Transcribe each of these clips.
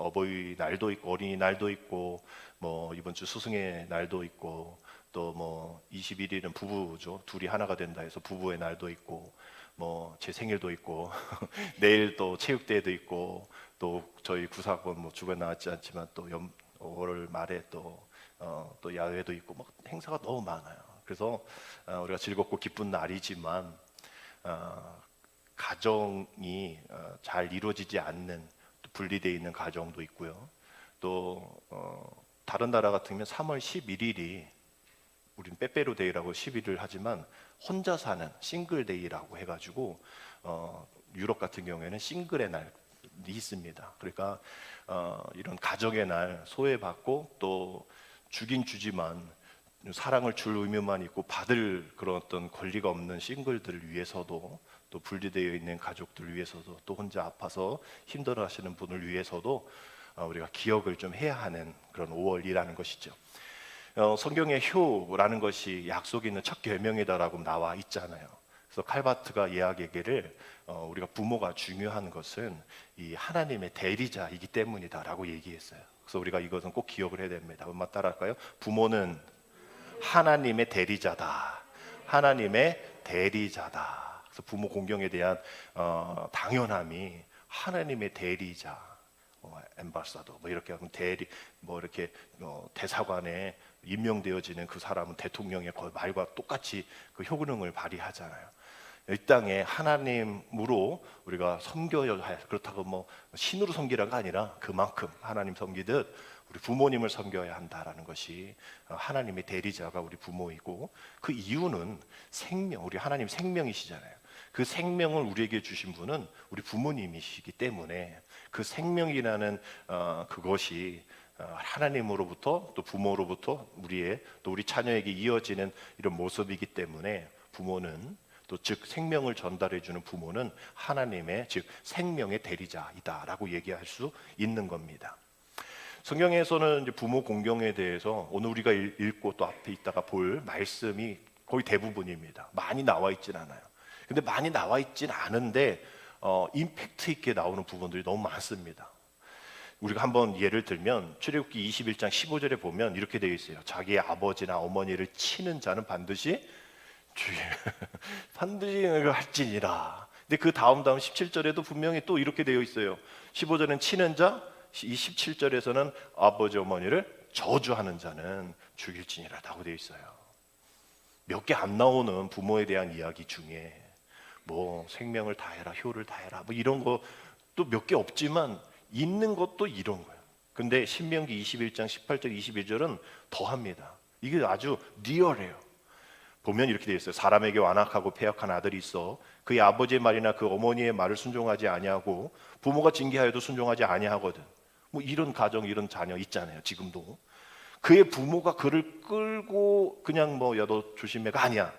어버이날도 있고 어린이날도 있고 뭐 이번 주 스승의 날도 있고 또 뭐 21일은 부부죠. 둘이 하나가 된다 해서 부부의 날도 있고 뭐 제 생일도 있고 내일 또 체육대회도 있고 또 저희 구사학원 뭐 주변 나왔지 않지만 또 5월 말에 또 야외도 있고 막 행사가 너무 많아요. 그래서 우리가 즐겁고 기쁜 날이지만 가정이 잘 이루어지지 않는 또 분리되어 있는 가정도 있고요. 또 다른 나라 같으면 3월 11일이 우리는 빼빼로 데이라고 10일을 하지만 혼자 사는 싱글 데이라고 해가지고 유럽 같은 경우에는 싱글의 날이 있습니다. 그러니까 이런 가정의 날 소외받고 또 주긴 주지만 사랑을 줄 의무만 있고 받을 그런 어떤 권리가 없는 싱글들을 위해서도 또 분리되어 있는 가족들을 위해서도 또 혼자 아파서 힘들어하시는 분을 위해서도 우리가 기억을 좀 해야 하는 그런 5월이라는 것이죠. 성경의 효라는 것이 약속이 있는 첫 계명이다라고 나와 있잖아요. 그래서 칼바트가 이야기하기를 우리가 부모가 중요한 것은 이 하나님의 대리자이기 때문이다라고 얘기했어요. 그래서 우리가 이것은 꼭 기억을 해야 됩니다. 엄마 따라할까요? 부모는 하나님의 대리자다. 하나님의 대리자다. 그래서 부모 공경에 대한 당연함이 하나님의 대리자, 엠바사더 뭐 이렇게 하면 대리 뭐 이렇게 대사관에 임명되어지는 그 사람은 대통령의 말과 똑같이 그 효능을 발휘하잖아요. 이 땅에 하나님으로 우리가 섬겨야 할, 그렇다고 뭐 신으로 섬기라가 아니라 그만큼 하나님 섬기듯 우리 부모님을 섬겨야 한다라는 것이 하나님의 대리자가 우리 부모이고, 그 이유는 생명, 우리 하나님 생명이시잖아요. 그 생명을 우리에게 주신 분은 우리 부모님이시기 때문에 그 생명이라는 그것이 하나님으로부터 또 부모로부터 또 우리 자녀에게 이어지는 이런 모습이기 때문에 부모는 또 즉 생명을 전달해 주는 부모는 하나님의 즉 생명의 대리자이다라고 얘기할 수 있는 겁니다. 성경에서는 이제 부모 공경에 대해서 오늘 우리가 읽고 또 앞에 있다가 볼 말씀이 거의 대부분입니다. 많이 나와 있진 않아요. 근데 많이 나와 있진 않은데 임팩트 있게 나오는 부분들이 너무 많습니다. 우리가 한번 예를 들면 출애굽기 21장 15절에 보면 이렇게 되어 있어요. 자기의 아버지나 어머니를 치는 자는 반드시 반드시 할지니라. 근데 그 다음 17절에도 분명히 또 이렇게 되어 있어요. 15절은 치는 자, 이 17절에서는 아버지 어머니를 저주하는 자는 죽일지니라라고 되어 있어요. 몇 개 안 나오는 부모에 대한 이야기 중에 뭐 생명을 다해라, 효를 다해라, 뭐 이런 거 또 몇 개 없지만 있는 것도 이런 거예요. 근데 신명기 21장 18절 21절은 더합니다. 이게 아주 리얼해요. 보면 이렇게 되어 있어요. 사람에게 완악하고 패역한 아들이 있어 그의 아버지의 말이나 그 어머니의 말을 순종하지 아니하고 부모가 징계하여도 순종하지 아니하거든. 뭐 이런 가정, 이런 자녀 있잖아요. 지금도 그의 부모가 그를 끌고 그냥 뭐 야 너 조심해가 아니야.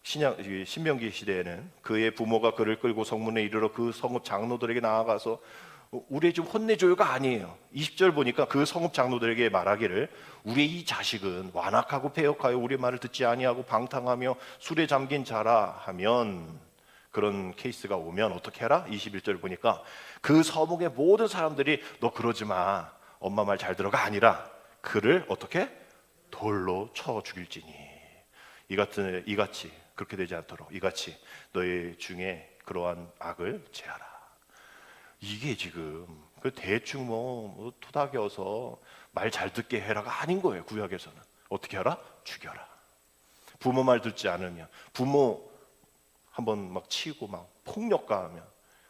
신명기 시대에는 그의 부모가 그를 끌고 성문에 이르러 그 성읍 장로들에게 나아가서 우리 좀 혼내줘요가 아니에요. 20절 보니까 그 성읍 장로들에게 말하기를 우리의 이 자식은 완악하고 패역하여 우리 말을 듣지 아니하고 방탕하며 술에 잠긴 자라 하면, 그런 케이스가 오면 어떻게 해라? 21절 보니까 그 서목의 모든 사람들이 너 그러지 마, 엄마 말 잘 들어가 아니라 그를 어떻게? 돌로 쳐 죽일지니 이같이 그렇게 되지 않도록 이같이 너희 중에 그러한 악을 제하라. 이게 지금 그 대충 뭐 토닥여서 말 잘 듣게 해라가 아닌 거예요. 구약에서는 어떻게 하라? 죽여라. 부모 말 듣지 않으면, 부모 한번 막 치고 막 폭력 가하면,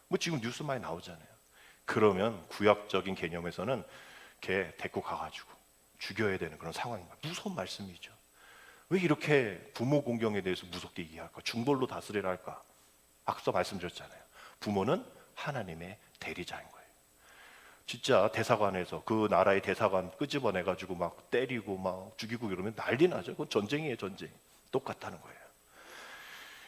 뭐 지금 뉴스 많이 나오잖아요. 그러면 구약적인 개념에서는 걔 데리고 가가지고 죽여야 되는 그런 상황입니다. 무서운 말씀이죠. 왜 이렇게 부모 공경에 대해서 무섭게 얘기할까? 중벌로 다스리라 할까? 앞서 말씀드렸잖아요. 부모는 하나님의 대리자인 거예요. 진짜 대사관에서 그 나라의 대사관 끄집어내가지고 막 때리고 막 죽이고 이러면 난리 나죠. 그건 전쟁이에요, 전쟁. 똑같다는 거예요.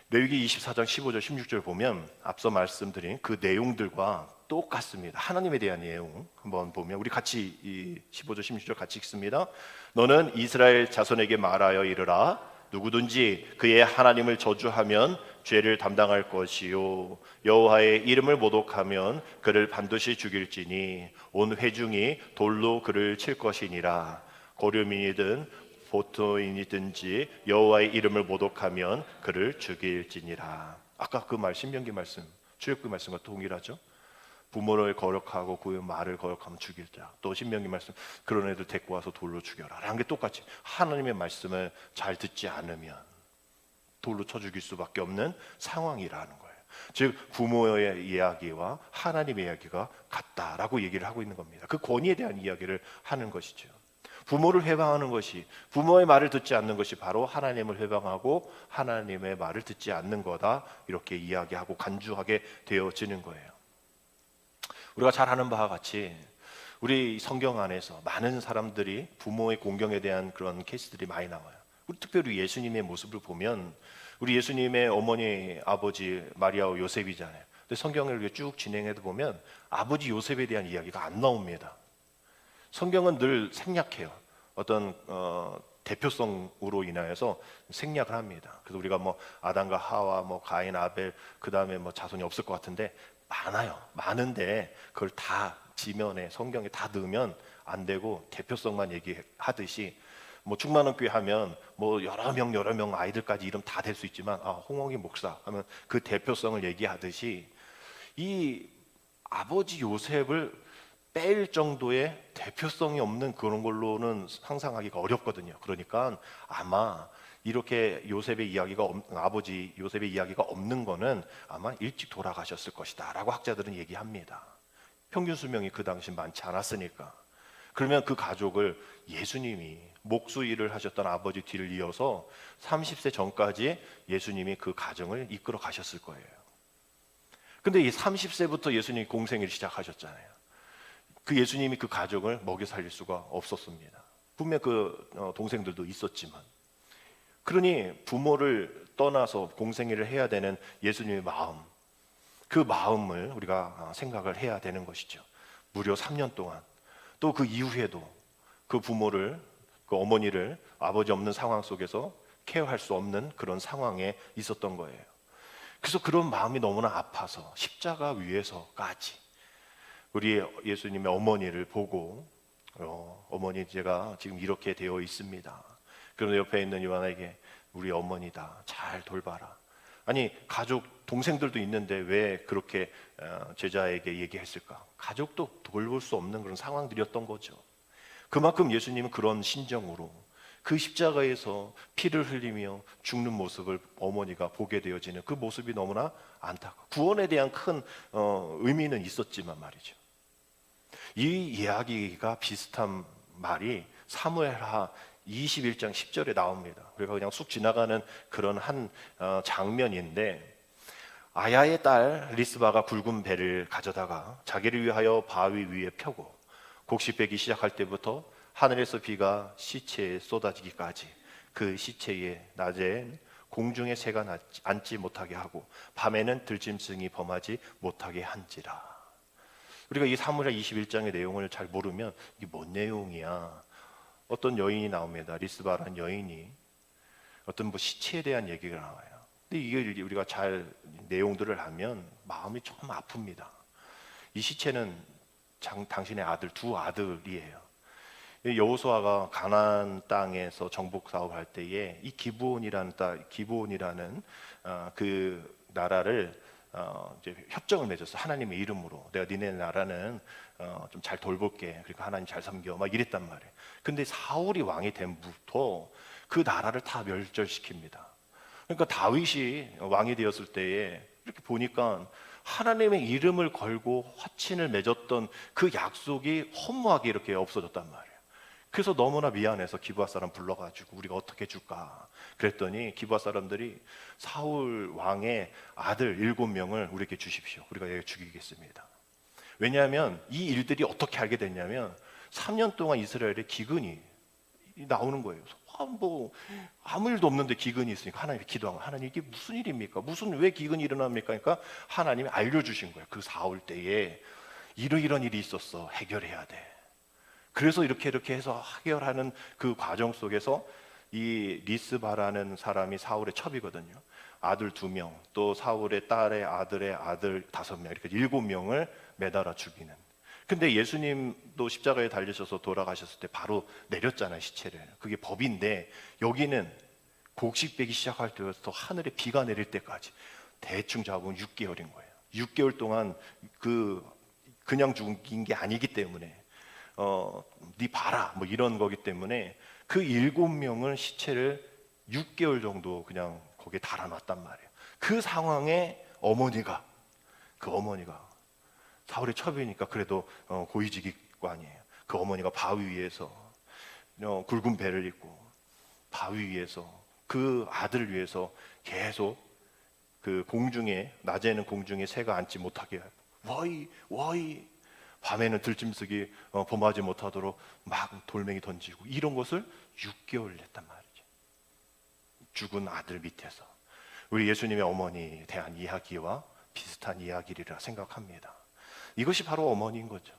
레위기 24장 15절 16절 보면 앞서 말씀드린 그 내용들과 똑같습니다. 하나님에 대한 내용 한번 보면 우리 같이 이 15절 16절 같이 읽습니다. 너는 이스라엘 자손에게 말하여 이르라 누구든지 그의 하나님을 저주하면 죄를 담당할 것이요 여호와의 이름을 모독하면 그를 반드시 죽일지니 온 회중이 돌로 그를 칠 것이니라. 고려민이든 보토인이든지 여호와의 이름을 모독하면 그를 죽일지니라. 아까 그 말 신명기 말씀, 출애굽기 말씀과 동일하죠. 부모를 거역하고 그 말을 거역하면 죽일 자. 또 신명기 말씀, 그런 애들 데리고 와서 돌로 죽여라 라는 게 똑같이 하나님의 말씀을 잘 듣지 않으면 돌로 쳐 죽일 수밖에 없는 상황이라는 거예요. 즉 부모의 이야기와 하나님의 이야기가 같다라고 얘기를 하고 있는 겁니다. 그 권위에 대한 이야기를 하는 것이죠. 부모를 회방하는 것이, 부모의 말을 듣지 않는 것이 바로 하나님을 회방하고 하나님의 말을 듣지 않는 거다, 이렇게 이야기하고 간주하게 되어지는 거예요. 우리가 잘 아는 바와 같이 우리 성경 안에서 많은 사람들이 부모의 공경에 대한 그런 케이스들이 많이 나와요. 우리 특별히 예수님의 모습을 보면 우리 예수님의 어머니 아버지 마리아와 요셉이잖아요. 근데 성경을 이렇게 쭉 진행해도 보면 아버지 요셉에 대한 이야기가 안 나옵니다. 성경은 늘 생략해요. 어떤 대표성으로 인하여서 생략을 합니다. 그래서 우리가 뭐 아담과 하와, 뭐 가인, 아벨, 그 다음에 뭐 자손이 없을 것 같은데 많아요. 많은데 그걸 다 지면에 성경에 다 넣으면 안 되고 대표성만 얘기하듯이 뭐 충만한 교회 하면 뭐 여러 명 아이들까지 이름 다 될 수 있지만 홍옥이 목사 하면 그 대표성을 얘기하듯이 이 아버지 요셉을 뺄 정도의 대표성이 없는 그런 걸로는 상상하기가 어렵거든요. 그러니까 아마 이렇게 요셉의 이야기가 아버지 요셉의 이야기가 없는 거는 아마 일찍 돌아가셨을 것이다 라고 학자들은 얘기합니다. 평균 수명이 그 당시 많지 않았으니까. 그러면 그 가족을 예수님이 목수 일을 하셨던 아버지 뒤를 이어서 30세 전까지 예수님이 그 가정을 이끌어 가셨을 거예요. 근데 이 30세부터 예수님이 공생애를 시작하셨잖아요. 그 예수님이 그 가족을 먹여 살릴 수가 없었습니다. 분명 그 동생들도 있었지만, 그러니 부모를 떠나서 공생애를 해야 되는 예수님의 마음, 그 마음을 우리가 생각을 해야 되는 것이죠. 무려 3년 동안, 또 그 이후에도 그 부모를, 그 어머니를 아버지 없는 상황 속에서 케어할 수 없는 그런 상황에 있었던 거예요. 그래서 그런 마음이 너무나 아파서 십자가 위에서까지 우리 예수님의 어머니를 보고 어머니 제가 지금 이렇게 되어 있습니다. 그런데 옆에 있는 요한에게 우리 어머니다 잘 돌봐라. 아니 가족 동생들도 있는데 왜 그렇게 제자에게 얘기했을까? 가족도 돌볼 수 없는 그런 상황들이었던 거죠. 그만큼 예수님은 그런 심정으로 그 십자가에서 피를 흘리며 죽는 모습을 어머니가 보게 되어지는 그 모습이 너무나 안타까워. 구원에 대한 큰 의미는 있었지만 말이죠. 이 이야기가 비슷한 말이 사무엘하 21장 10절에 나옵니다. 우리가 그냥 쑥 지나가는 그런 한 장면인데, 아야의 딸 리스바가 굵은 배를 가져다가 자기를 위하여 바위 위에 펴고 곡식 베기 시작할 때부터 하늘에서 비가 시체에 쏟아지기까지 그 시체에 낮엔 공중에 새가 앉지 못하게 하고 밤에는 들짐승이 범하지 못하게 한지라. 우리가 이 사무엘하 21장의 내용을 잘 모르면 이게 뭔 내용이야? 어떤 여인이 나옵니다. 리스바라는 여인이 어떤 뭐 시체에 대한 얘기가 나와요. 근데 이게 우리가 잘 내용들을 하면 마음이 좀 아픕니다. 이 시체는 당신의 아들, 두 아들이에요. 여호수아가 가나안 땅에서 정복 사업할 때에 이 기브온이라는 그 나라를 이제 협정을 맺었어. 하나님의 이름으로 내가 니네 나라는 좀 잘 돌볼게. 그러니까 하나님 잘 섬겨. 막 이랬단 말이에요. 근데 사울이 왕이 된부터 그 나라를 다 멸절시킵니다. 그러니까 다윗이 왕이 되었을 때에 이렇게 보니까 하나님의 이름을 걸고 화친을 맺었던 그 약속이 허무하게 이렇게 없어졌단 말이에요. 그래서 너무나 미안해서 기브아 사람 불러가지고 우리가 어떻게 해줄까 그랬더니 기브아 사람들이 사울 왕의 아들 7명을 우리에게 주십시오. 우리가 얘 죽이겠습니다. 왜냐하면 이 일들이 어떻게 알게 됐냐면 3년 동안 이스라엘에 기근이 나오는 거예요. 뭐 아무 일도 없는데 기근이 있으니까 하나님께 기도하면 하나님 이게 무슨 일입니까? 왜 기근이 일어납니까? 그러니까 하나님이 알려주신 거예요. 그 사울 때에 이런 일이 있었어. 해결해야 돼. 그래서 이렇게 해서 해결하는 그 과정 속에서 이 리스바라는 사람이 사울의 첩이거든요. 아들 2명, 또 사울의 딸의 아들의 아들 5명, 이렇게 7명을 매달아 죽이는. 근데 예수님도 십자가에 달리셔서 돌아가셨을 때 바로 내렸잖아요, 시체를. 그게 법인데 여기는 곡식 베기 시작할 때부터 하늘에 비가 내릴 때까지 대충 잡으면 6개월인 거예요. 6개월 동안 그냥 죽인 게 아니기 때문에 네 봐라 뭐 이런 거기 때문에 그 7명을 시체를 6개월 정도 그냥 거기에 달아놨단 말이에요. 그 상황에 그 어머니가 사울의 첩이니까 그래도 고위직관이에요. 그 어머니가 바위 위에서 굵은 배를 입고 바위 위에서 그 아들을 위해서 계속 그 공중에, 낮에는 공중에 새가 앉지 못하게 하고 워이 밤에는 들짐승이 범하지 못하도록 막 돌멩이 던지고 이런 것을 6개월 했단 말이죠. 죽은 아들 밑에서. 우리 예수님의 어머니에 대한 이야기와 비슷한 이야기리라 생각합니다. 이것이 바로 어머니인 거죠.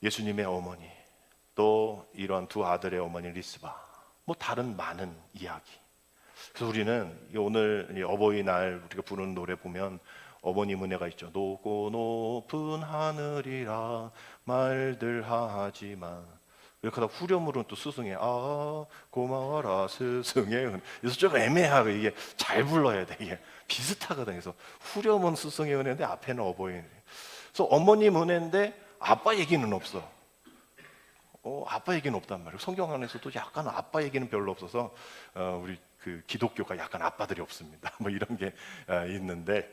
예수님의 어머니, 또 이런 두 아들의 어머니 리스바, 뭐 다른 많은 이야기. 그래서 우리는 오늘 어버이날 우리가 부르는 노래 보면 어머님 은혜가 있죠. 높고 높은 하늘이라 말들 하지만, 이렇게 하다 후렴으로는 또 스승의 고마워라 스승의 은. 그래서 좀 애매하고 이게 잘 불러야 돼. 이게 비슷하거든요. 그래서 후렴은 스승의 은혜인데 앞에는 어버이 은혜. 그래서 어머님 은혜인데 아빠 얘기는 없어. 아빠 얘기는 없단 말이에요. 성경 안에서도 약간 아빠 얘기는 별로 없어서 우리 그 기독교가 약간 아빠들이 없습니다. 뭐 이런 게 있는데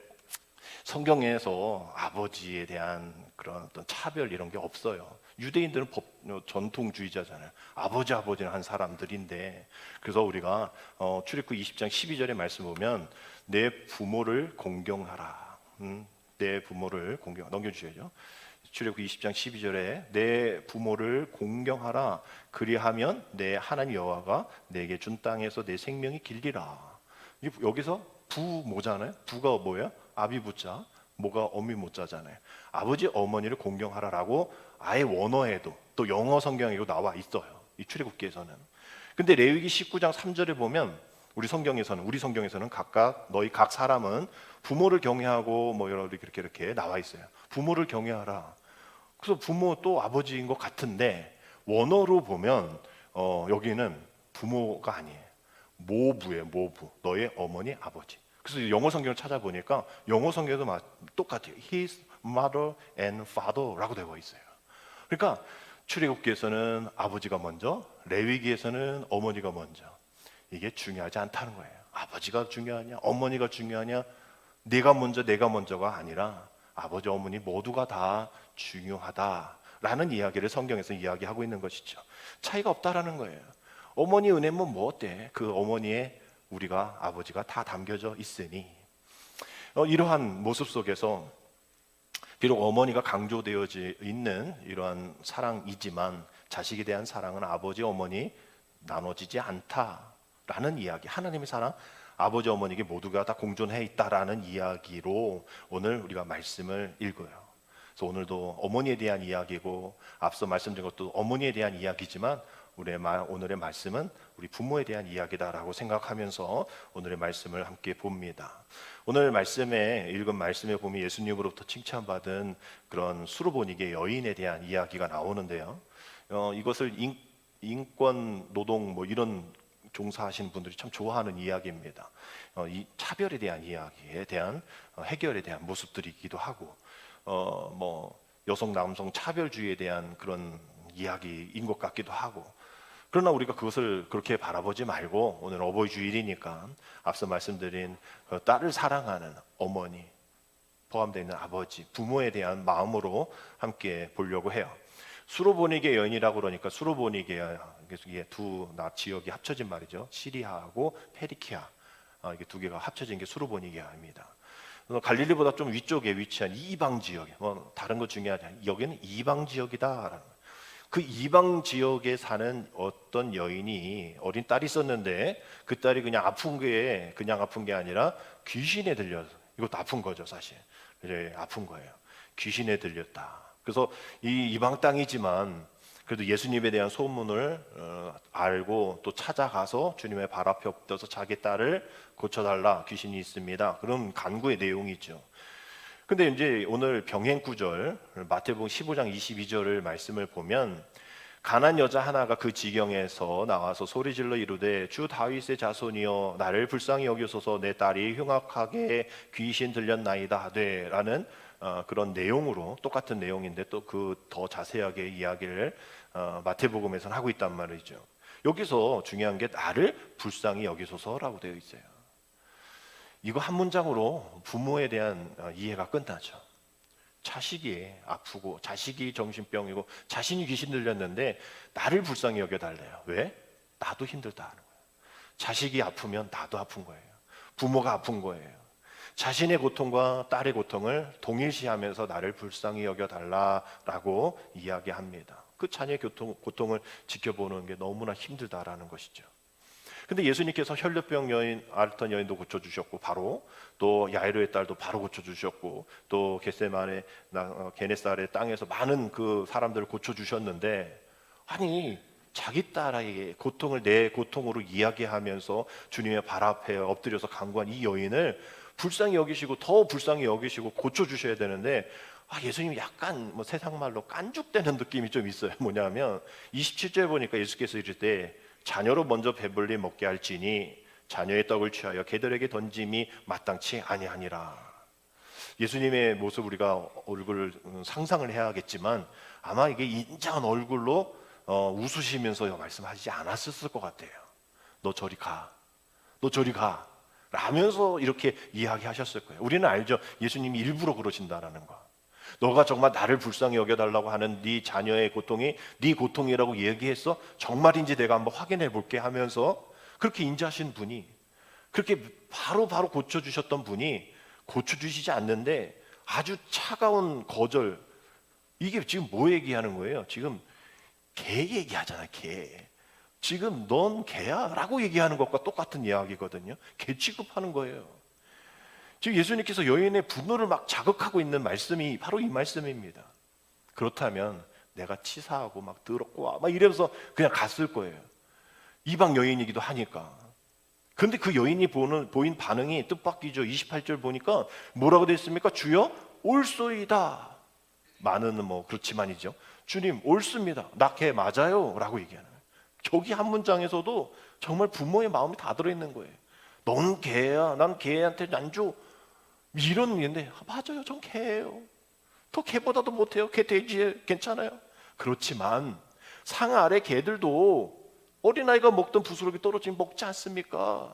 성경에서 아버지에 대한 그런 어떤 차별 이런 게 없어요. 유대인들은 전통주의자잖아요. 아버지는 한 사람들인데, 그래서 우리가 출애굽 20장 12절의 말씀 보면 내 부모를 공경하라. 내 부모를 넘겨주셔야죠. 출애굽 20장 12절에 내 부모를 공경하라. 그리하면 내 하나님 여호와가 내게 준 땅에서 내 생명이 길리라. 여기서 부모잖아요. 부가 뭐예요? 아비부자, 모가 어미모자잖아요. 아버지 어머니를 공경하라라고 아예 원어에도 또 영어 성경에도 나와 있어요. 이 출애굽기에서는. 근데 레위기 19장 3절에 보면 우리 성경에서는 각각 너희 각 사람은 부모를 경외하고 뭐 이렇게 나와 있어요. 부모를 경외하라. 그래서 부모 또 아버지인 것 같은데 원어로 보면 여기는 부모가 아니에요. 모부예요. 모부. 너의 어머니, 아버지. 그래서 영어 성경을 찾아보니까 영어 성경에도 똑같아요. His mother and father라고 되어 있어요. 그러니까 출애굽기에서는 아버지가 먼저, 레위기에서는 어머니가 먼저. 이게 중요하지 않다는 거예요. 아버지가 중요하냐, 어머니가 중요하냐, 내가 먼저가 아니라 아버지, 어머니 모두가 다 중요하다라는 이야기를 성경에서 이야기하고 있는 것이죠. 차이가 없다라는 거예요. 어머니 은혜면 뭐 어때? 그 어머니의 우리가 아버지가 다 담겨져 있으니 이러한 모습 속에서 비록 어머니가 강조되어져 있는 이러한 사랑이지만 자식에 대한 사랑은 아버지, 어머니 나눠지지 않다라는 이야기. 하나님의 사랑, 아버지, 어머니에게 모두가 다 공존해 있다라는 이야기로 오늘 우리가 말씀을 읽어요. 그래서 오늘도 어머니에 대한 이야기고 앞서 말씀드린 것도 어머니에 대한 이야기지만 오늘의 말씀은 우리 부모에 대한 이야기다라고 생각하면서 오늘의 말씀을 함께 봅니다. 오늘 말씀에 읽은 말씀에 보면 예수님으로부터 칭찬받은 그런 수르보니게 여인에 대한 이야기가 나오는데요. 이것을 인권 노동 뭐 이런 종사하시는 분들이 참 좋아하는 이야기입니다. 이 차별에 대한 이야기에 대한 해결에 대한 모습들이기도 하고 뭐 여성 남성 차별주의에 대한 그런 이야기인 것 같기도 하고, 그러나 우리가 그것을 그렇게 바라보지 말고 오늘 어버이 주일이니까 앞서 말씀드린 딸을 사랑하는 어머니 포함되어 있는 아버지, 부모에 대한 마음으로 함께 보려고 해요. 수로보니게 여인이라고 그러니까 수로보니게 이게 두 지역이 합쳐진 말이죠. 시리아하고 페리키아, 이게 두 개가 합쳐진 게 수로보니게입니다. 갈릴리보다 좀 위쪽에 위치한 이방 지역, 뭐 다른 것 중요하지 않아요. 여기는 이방 지역이다라는 거예요. 그 이방 지역에 사는 어떤 여인이 어린 딸이 있었는데 그 딸이 그냥 아픈 게 아니라 귀신에 들려서, 이것도 아픈 거죠 사실. 이제 아픈 거예요. 귀신에 들렸다. 그래서 이 이방 땅이지만 그래도 예수님에 대한 소문을 알고 또 찾아가서 주님의 발 앞에 엎드려서 자기 딸을 고쳐달라, 귀신이 있습니다, 그런 간구의 내용이죠. 근데 이제 오늘 병행 구절 마태복음 15장 22절을 말씀을 보면 가난 여자 하나가 그 지경에서 나와서 소리질러 이르되 주 다윗의 자손이여 나를 불쌍히 여기소서 내 딸이 흉악하게 귀신 들렸나이다 하되 라는 그런 내용으로, 똑같은 내용인데 또 그 더 자세하게 이야기를 마태복음에서는 하고 있단 말이죠. 여기서 중요한 게 나를 불쌍히 여기소서라고 되어 있어요. 이거 한 문장으로 부모에 대한 이해가 끝나죠. 자식이 아프고 자식이 정신병이고 자신이 귀신 들렸는데 나를 불쌍히 여겨달래요. 왜? 나도 힘들다 하는 거예요. 자식이 아프면 나도 아픈 거예요. 부모가 아픈 거예요. 자신의 고통과 딸의 고통을 동일시하면서 나를 불쌍히 여겨달라라고 이야기합니다. 그 자녀의 고통을 지켜보는 게 너무나 힘들다라는 것이죠. 근데 예수님께서 혈류병 여인, 앓던 여인도 고쳐주셨고, 바로 또 야이로의 딸도 바로 고쳐주셨고, 또 겟세마네 게네사렛 땅에서 많은 그 사람들을 고쳐주셨는데, 아니 자기 딸에게 고통을 내 고통으로 이야기하면서 주님의 발 앞에 엎드려서 간구한 이 여인을 불쌍히 여기시고 더 불쌍히 여기시고 고쳐주셔야 되는데, 예수님이 약간 뭐 세상 말로 깐죽대는 느낌이 좀 있어요. 뭐냐면 27절 보니까 예수께서 이럴 때 자녀로 먼저 배불리 먹게 할지니 자녀의 떡을 취하여 개들에게 던짐이 마땅치 아니하니라. 예수님의 모습 우리가 얼굴을 상상을 해야겠지만 아마 이게 인자한 얼굴로 웃으시면서 말씀하시지 않았을 것 같아요. 너 저리 가, 너 저리 가 라면서 이렇게 이야기하셨을 거예요. 우리는 알죠, 예수님이 일부러 그러신다라는 거. 너가 정말 나를 불쌍히 여겨달라고 하는 네 자녀의 고통이 네 고통이라고 얘기했어? 정말인지 내가 한번 확인해 볼게 하면서 그렇게 인자하신 분이, 그렇게 바로 고쳐주셨던 분이 고쳐주시지 않는데 아주 차가운 거절, 이게 지금 뭐 얘기하는 거예요? 지금 개 얘기하잖아요. 개. 지금 넌 개야 라고 얘기하는 것과 똑같은 이야기거든요. 개 취급하는 거예요. 지금 예수님께서 여인의 분노를 막 자극하고 있는 말씀이 바로 이 말씀입니다. 그렇다면 내가 치사하고 막 더럽고 막 이러면서 그냥 갔을 거예요. 이방 여인이기도 하니까. 그런데 그 여인이 보인 반응이 뜻밖이죠. 28절 보니까 뭐라고 되어 있습니까? 주여 옳소이다. 많은 뭐 그렇지만이죠. 주님 옳습니다. 나 개 맞아요 라고 얘기하는 거예요. 저기 한 문장에서도 정말 부모의 마음이 다 들어있는 거예요. 넌 개야, 난 개한테 안 줘, 이런 얘기인데 맞아요, 전 개예요. 더 개보다도 못해요. 개 돼지 괜찮아요. 그렇지만 상 아래 개들도 어린아이가 먹던 부스러기 떨어지면 먹지 않습니까?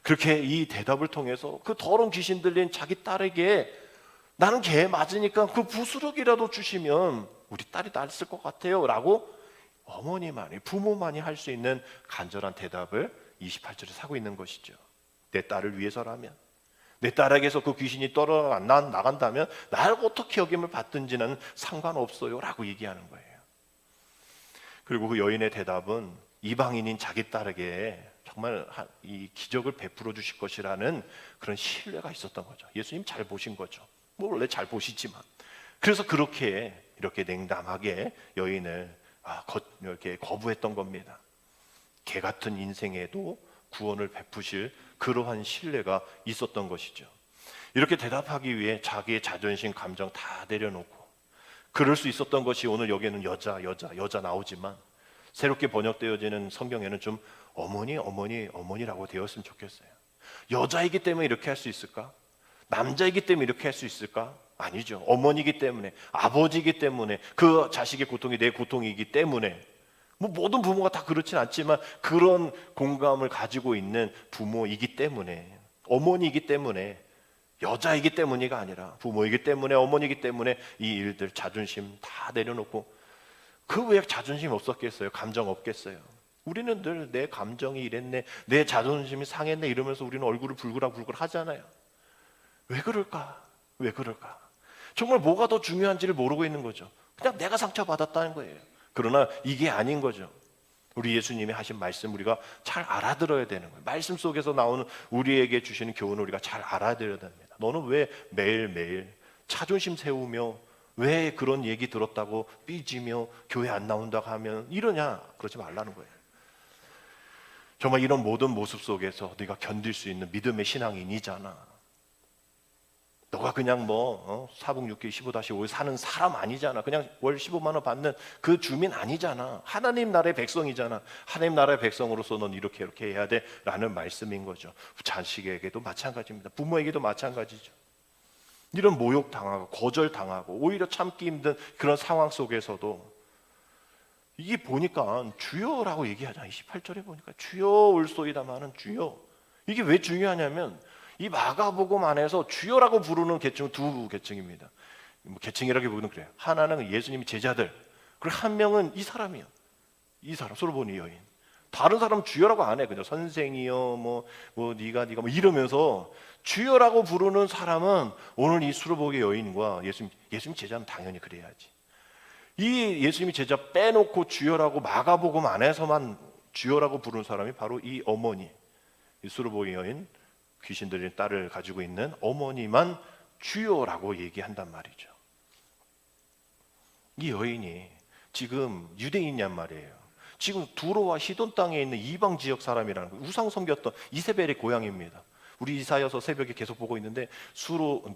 그렇게 이 대답을 통해서 그 더러운 귀신 들린 자기 딸에게 나는 개 맞으니까 그 부스러기라도 주시면 우리 딸이 낫을 것 같아요 라고 어머니만이, 부모만이 할 수 있는 간절한 대답을 28절에 하고 있는 것이죠. 내 딸을 위해서라면, 내 딸에게서 그 귀신이 나간다면 날 어떻게 여김을 받든지는 상관없어요 라고 얘기하는 거예요. 그리고 그 여인의 대답은 이방인인 자기 딸에게 정말 이 기적을 베풀어 주실 것이라는 그런 신뢰가 있었던 거죠. 예수님 잘 보신 거죠. 뭐 원래 잘 보시지만. 그래서 이렇게 냉담하게 여인을 이렇게 거부했던 겁니다. 개 같은 인생에도 구원을 베푸실 그러한 신뢰가 있었던 것이죠. 이렇게 대답하기 위해 자기의 자존심, 감정 다 내려놓고, 그럴 수 있었던 것이 오늘 여기에는 여자 나오지만 새롭게 번역되어지는 성경에는 좀 어머니라고 되었으면 좋겠어요. 여자이기 때문에 이렇게 할 수 있을까? 남자이기 때문에 이렇게 할 수 있을까? 아니죠. 어머니이기 때문에, 아버지이기 때문에, 그 자식의 고통이 내 고통이기 때문에, 뭐 모든 부모가 다 그렇진 않지만 그런 공감을 가지고 있는 부모이기 때문에, 어머니이기 때문에, 여자이기 때문이가 아니라 부모이기 때문에, 어머니이기 때문에 이 일들 자존심 다 내려놓고, 그 왜 자존심 없었겠어요? 감정 없겠어요? 우리는 늘 내 감정이 이랬네, 내 자존심이 상했네 이러면서 우리는 얼굴을 불그락불그락 하잖아요. 왜 그럴까? 정말 뭐가 더 중요한지를 모르고 있는 거죠. 그냥 내가 상처받았다는 거예요. 그러나 이게 아닌 거죠. 우리 예수님이 하신 말씀 우리가 잘 알아들어야 되는 거예요. 말씀 속에서 나오는 우리에게 주시는 교훈을 우리가 잘 알아들어야 됩니다. 너는 왜 매일매일 자존심 세우며 왜 그런 얘기 들었다고 삐지며 교회 안 나온다고 하면 이러냐? 그러지 말라는 거예요. 정말 이런 모든 모습 속에서 네가 견딜 수 있는 믿음의 신앙인이잖아. 너가 그냥 사북 6개 15-5 사는 사람 아니잖아. 그냥 월 15만 원 받는 그 주민 아니잖아. 하나님 나라의 백성이잖아. 하나님 나라의 백성으로서 넌 이렇게 해야 돼 라는 말씀인 거죠. 자식에게도 마찬가지입니다. 부모에게도 마찬가지죠. 이런 모욕당하고 거절당하고 오히려 참기 힘든 그런 상황 속에서도 이게 보니까 주여라고 얘기하잖아. 28절에 보니까 주여 올소이다마는 주여. 이게 왜 중요하냐면 이 마가복음 안에서 주여라고 부르는 계층은 두 계층입니다. 계층이라기보다는 그래요. 하나는 예수님의 제자들, 그리고 한 명은 이 사람이요. 이 사람 소로보니 여인. 다른 사람 주여라고 안 해. 그냥 선생이요, 네가 이러면서 주여라고 부르는 사람은 오늘 이 수로보니 여인과 예수님 제자는 당연히 그래야지. 이 예수님이 제자 빼놓고 주여라고 마가복음 안에서만 주여라고 부르는 사람이 바로 이 어머니, 이 수로보니 여인, 귀신 들린 딸을 가지고 있는 어머니만 주여라고 얘기한단 말이죠. 이 여인이 지금 유대인이란 말이에요. 지금 두로와 시돈 땅에 있는 이방 지역 사람이라는 거예요. 우상 섬겼던 이세벨의 고향입니다. 우리 이사야서 새벽에 계속 보고 있는데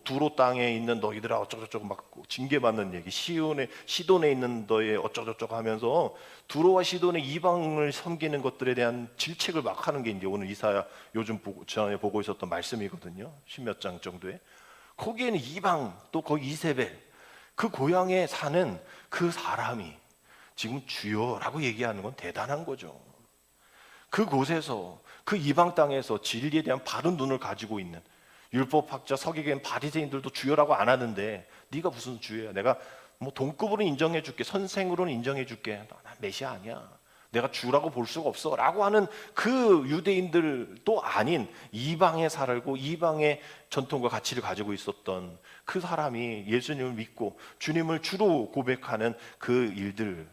두로 땅에 있는 너희들아 어쩌고저쩌고 막 징계받는 얘기, 시돈에 있는 너희 어쩌고저쩌고 하면서 두로와 시돈의 이방을 섬기는 것들에 대한 질책을 막 하는 게 이제 오늘 이사야 요즘 전에 보고 있었던 말씀이거든요. 십몇 장 정도에. 거기에는 이방 또 거기 이세벨 그 고향에 사는 그 사람이 지금 주여라고 얘기하는 건 대단한 거죠. 그곳에서 그 이방 땅에서 진리에 대한 바른 눈을 가지고 있는 율법학자 서기관 바리새인들도 주여라고 안 하는데 네가 무슨 주여야? 내가 동급으로 인정해 줄게, 선생으로는 인정해 줄게. 난 메시아 아니야. 내가 주라고 볼 수가 없어 라고 하는 그 유대인들도 아닌 이방에 살고 이방의 전통과 가치를 가지고 있었던 그 사람이 예수님을 믿고 주님을 주로 고백하는 그 일들,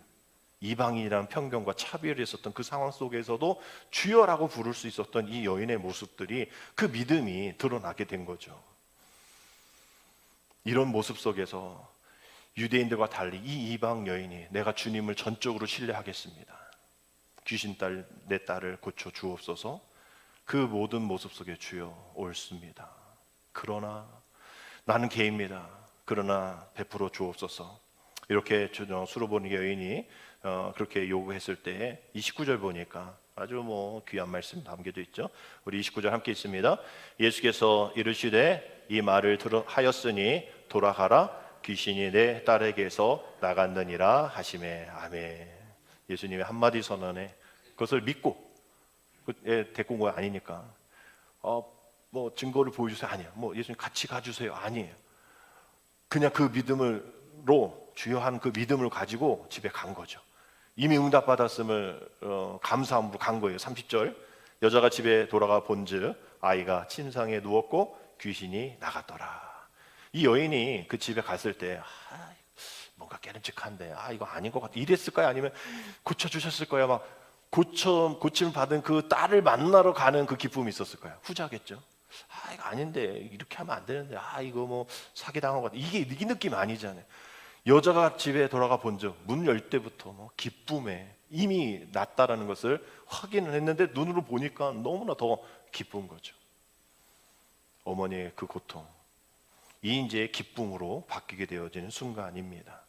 이방인이라는 편견과 차별이 있었던 그 상황 속에서도 주여라고 부를 수 있었던 이 여인의 모습들이 그 믿음이 드러나게 된 거죠. 이런 모습 속에서 유대인들과 달리 이 이방 여인이 내가 주님을 전적으로 신뢰하겠습니다. 귀신 내 딸을 고쳐 주옵소서. 그 모든 모습 속에 주여 옳습니다. 그러나 나는 개입니다. 그러나 베풀어 주옵소서. 이렇게 수로보니 여인이 그렇게 요구했을 때 29절 보니까 아주 귀한 말씀 담겨져 있죠. 우리 29절 함께 있습니다. 예수께서 이르시되 이 말을 하였으니 돌아가라 귀신이 내 딸에게서 나갔느니라 하시매. 아멘. 예수님의 한마디 선언에 그것을 믿고 데리고 온 거 아니니까 증거를 보여주세요 아니에요. 예수님 같이 가주세요 아니에요. 그냥 그 믿음으로 주여한 그 믿음을 가지고 집에 간 거죠. 이미 응답받았음을 감사함으로 간 거예요. 30절 여자가 집에 돌아가 본즉 아이가 침상에 누웠고 귀신이 나갔더라. 이 여인이 그 집에 갔을 때 뭔가 깨름직한데 이거 아닌 것 같아 이랬을까요? 아니면 고쳐주셨을까요? 막 고침을 받은 그 딸을 만나러 가는 그 기쁨이 있었을까요? 후자겠죠. 이거 아닌데 이렇게 하면 안 되는데 이거 사기당한 것 같아 이게 이 느낌 아니잖아요. 여자가 집에 돌아가 본즉 문 열 때부터 기쁨에 이미 낫다라는 것을 확인을 했는데 눈으로 보니까 너무나 더 기쁜 거죠. 어머니의 그 고통 이 이제 기쁨으로 바뀌게 되어지는 순간입니다.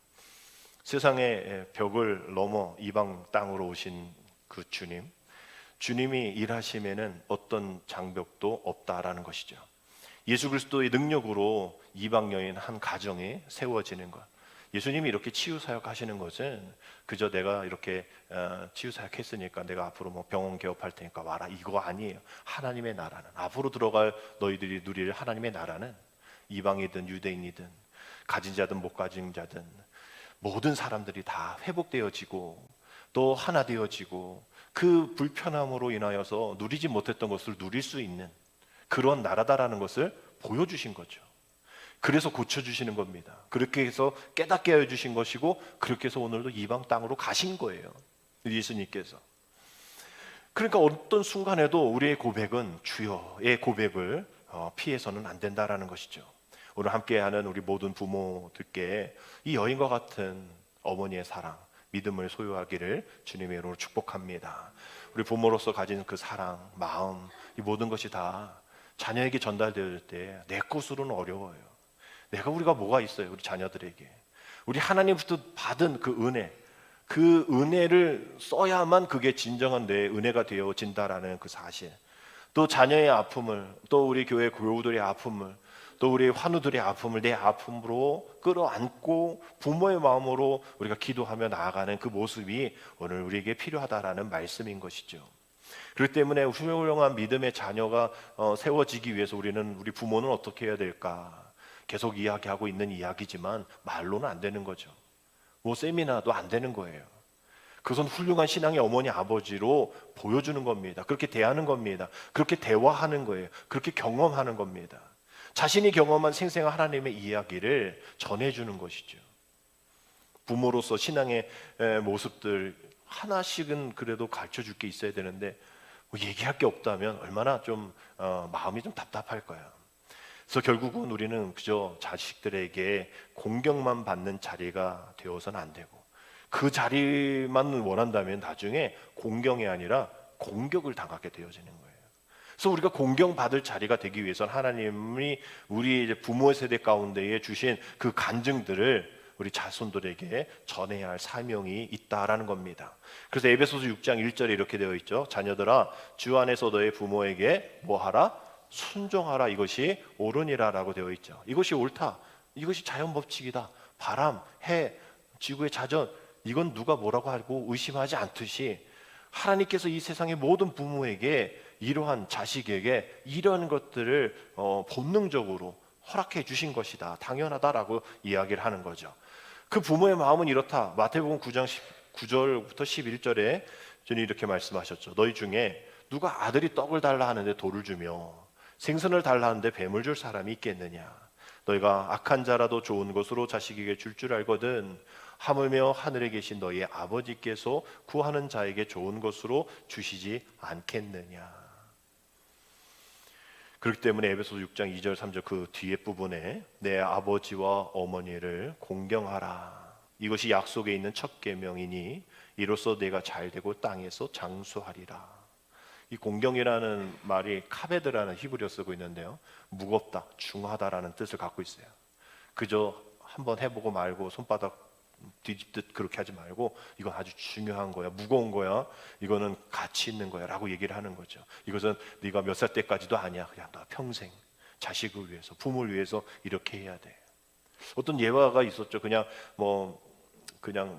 세상의 벽을 넘어 이방 땅으로 오신 그 주님이 일하심에는 어떤 장벽도 없다라는 것이죠. 예수 그리스도의 능력으로 이방 여인 한 가정이 세워지는 것. 예수님이 이렇게 치유 사역 하시는 것은 그저 내가 이렇게 치유 사역 했으니까 내가 앞으로 병원 개업할 테니까 와라 이거 아니에요. 하나님의 나라는 앞으로 들어갈 너희들이 누릴 하나님의 나라는 이방이든 유대인이든 가진 자든 못 가진 자든 모든 사람들이 다 회복되어지고 또 하나 되어지고 그 불편함으로 인하여서 누리지 못했던 것을 누릴 수 있는 그런 나라다라는 것을 보여주신 거죠. 그래서 고쳐주시는 겁니다. 그렇게 해서 깨닫게 해주신 것이고 그렇게 해서 오늘도 이방 땅으로 가신 거예요. 예수님께서. 그러니까 어떤 순간에도 우리의 고백은 주여의 고백을 피해서는 안 된다라는 것이죠. 오늘 함께하는 우리 모든 부모들께 이 여인과 같은 어머니의 사랑, 믿음을 소유하기를 주님의 이름으로 축복합니다. 우리 부모로서 가진 그 사랑, 마음, 이 모든 것이 다 자녀에게 전달될 때 내 것으로는 어려워요. 우리가 뭐가 있어요? 우리 자녀들에게 우리 하나님부터 받은 그 은혜를 써야만 그게 진정한 내 은혜가 되어진다라는 그 사실, 또 자녀의 아픔을, 또 우리 교회 교우들의 아픔을, 또 우리 환우들의 아픔을 내 아픔으로 끌어안고 부모의 마음으로 우리가 기도하며 나아가는 그 모습이 오늘 우리에게 필요하다라는 말씀인 것이죠. 그렇기 때문에 훌륭한 믿음의 자녀가 세워지기 위해서 우리 부모는 어떻게 해야 될까? 계속 이야기하고 있는 이야기지만 말로는 안 되는 거죠. 뭐 세미나도 안 되는 거예요. 그것은 훌륭한 신앙의 어머니 아버지로 보여주는 겁니다. 그렇게 대하는 겁니다. 그렇게 대화하는 거예요. 그렇게 경험하는 겁니다. 자신이 경험한 생생한 하나님의 이야기를 전해주는 것이죠. 부모로서 신앙의 모습들 하나씩은 그래도 가르쳐줄 게 있어야 되는데 뭐 얘기할 게 없다면 얼마나 좀 마음이 좀 답답할 거야. 그래서 결국은 우리는 그저 자식들에게 공경만 받는 자리가 되어서는 안 되고, 그 자리만 원한다면 나중에 공경이 아니라 공격을 당하게 되어지는 거예요. 그래서 우리가 공경받을 자리가 되기 위해서는 하나님이 우리 이제 부모 세대 가운데에 주신 그 간증들을 우리 자손들에게 전해야 할 사명이 있다라는 겁니다. 그래서 에베소서 6장 1절에 이렇게 되어 있죠. 자녀들아, 주 안에서 너의 부모에게 뭐하라? 순종하라. 이것이 옳으니라라고 되어 있죠. 이것이 옳다. 이것이 자연 법칙이다. 바람, 해, 지구의 자전, 이건 누가 뭐라고 하고 의심하지 않듯이 하나님께서 이 세상의 모든 부모에게 이러한 자식에게 이러한 것들을 본능적으로 허락해 주신 것이다, 당연하다라고 이야기를 하는 거죠. 그 부모의 마음은 이렇다. 마태복음 9장 9절부터 11절에 주님 이렇게 말씀하셨죠. 너희 중에 누가 아들이 떡을 달라 하는데 돌을 주며 생선을 달라 하는데 뱀을 줄 사람이 있겠느냐? 너희가 악한 자라도 좋은 것으로 자식에게 줄 알거든 하물며 하늘에 계신 너희 아버지께서 구하는 자에게 좋은 것으로 주시지 않겠느냐? 그렇기 때문에 에베소서 6장 2절 3절 그 뒤에 부분에 내 아버지와 어머니를 공경하라. 이것이 약속에 있는 첫 계명이니 이로써 내가 잘되고 땅에서 장수하리라. 이 공경이라는 말이 카베드라는 히브리어 쓰고 있는데요, 무겁다, 중하다라는 뜻을 갖고 있어요. 그저 한번 해보고 말고 손바닥 뒤집듯 그렇게 하지 말고 이건 아주 중요한 거야, 무거운 거야, 이거는 가치 있는 거야 라고 얘기를 하는 거죠. 이것은 네가 몇 살 때까지도 아니야, 그냥 너 평생 자식을 위해서, 부모를 위해서 이렇게 해야 돼. 어떤 예화가 있었죠. 그냥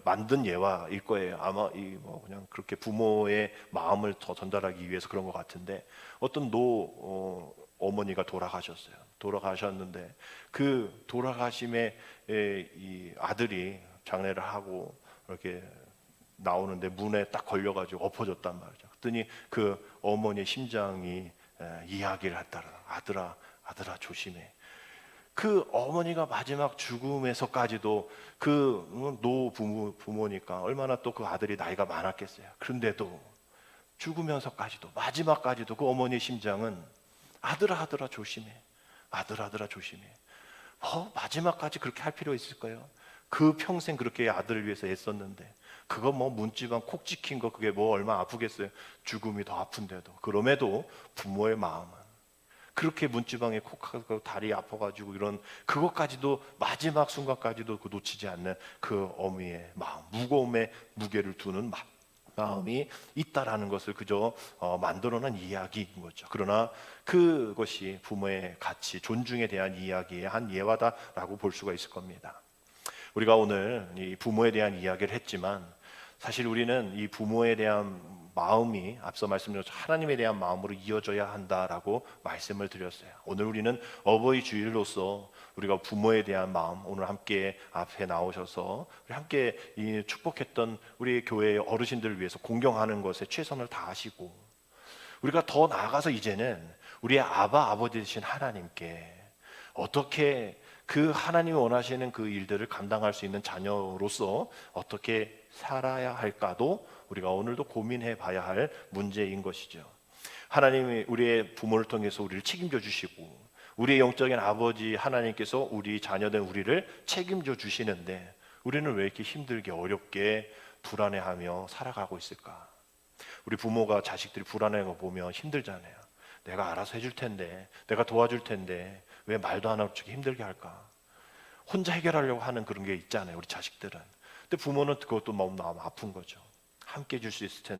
만든 예화일 거예요. 아마 그냥 그렇게 부모의 마음을 더 전달하기 위해서 그런 것 같은데, 어떤 어머니가 돌아가셨는데 그 돌아가심에 이 아들이 장례를 하고 이렇게 나오는데 문에 딱 걸려가지고 엎어졌단 말이죠. 그랬더니 그 어머니의 심장이 이야기를 했다라. 아들아 조심해. 그 어머니가 마지막 죽음에서까지도 그 부모니까 얼마나 또 그 아들이 나이가 많았겠어요. 그런데도 죽으면서까지도, 마지막까지도 그 어머니의 심장은 아들아 조심해. 아들아 조심해. 마지막까지 그렇게 할 필요 있을까요? 그 평생 그렇게 아들을 위해서 애썼는데, 그거 문지방 콕 찍힌 거 그게 얼마 아프겠어요? 죽음이 더 아픈데도. 그럼에도 부모의 마음은 그렇게 문지방에 콕하고 다리 아파가지고 이런 그것까지도 마지막 순간까지도 놓치지 않는 그 어미의 마음, 무거움에 무게를 두는 마음이 있다라는 것을 그저 만들어낸 이야기인 거죠. 그러나 그것이 부모의 가치, 존중에 대한 이야기의 한 예화다라고 볼 수가 있을 겁니다. 우리가 오늘 이 부모에 대한 이야기를 했지만 사실 우리는 이 부모에 대한 마음이 앞서 말씀드렸죠. 하나님에 대한 마음으로 이어져야 한다라고 말씀을 드렸어요. 오늘 우리는 어버이 주일로서 우리가 부모에 대한 마음, 오늘 함께 앞에 나오셔서 우리 함께 이 축복했던 우리 교회의 어르신들을 위해서 공경하는 것에 최선을 다하시고, 우리가 더 나아가서 이제는 우리의 아버지 되신 하나님께 어떻게 그 하나님이 원하시는 그 일들을 감당할 수 있는 자녀로서 어떻게 살아야 할까도 우리가 오늘도 고민해 봐야 할 문제인 것이죠. 하나님이 우리의 부모를 통해서 우리를 책임져 주시고 우리의 영적인 아버지 하나님께서 우리 자녀된 우리를 책임져 주시는데 우리는 왜 이렇게 힘들게 어렵게 불안해하며 살아가고 있을까? 우리 부모가 자식들이 불안해하는 거 보면 힘들잖아요. 내가 알아서 해줄 텐데, 내가 도와줄 텐데 왜 말도 안 하고 힘들게 할까? 혼자 해결하려고 하는 그런 게 있잖아요, 우리 자식들은. 근데 부모는 그것도 너무 아픈 거죠. 함께 해줄 수 있을 텐데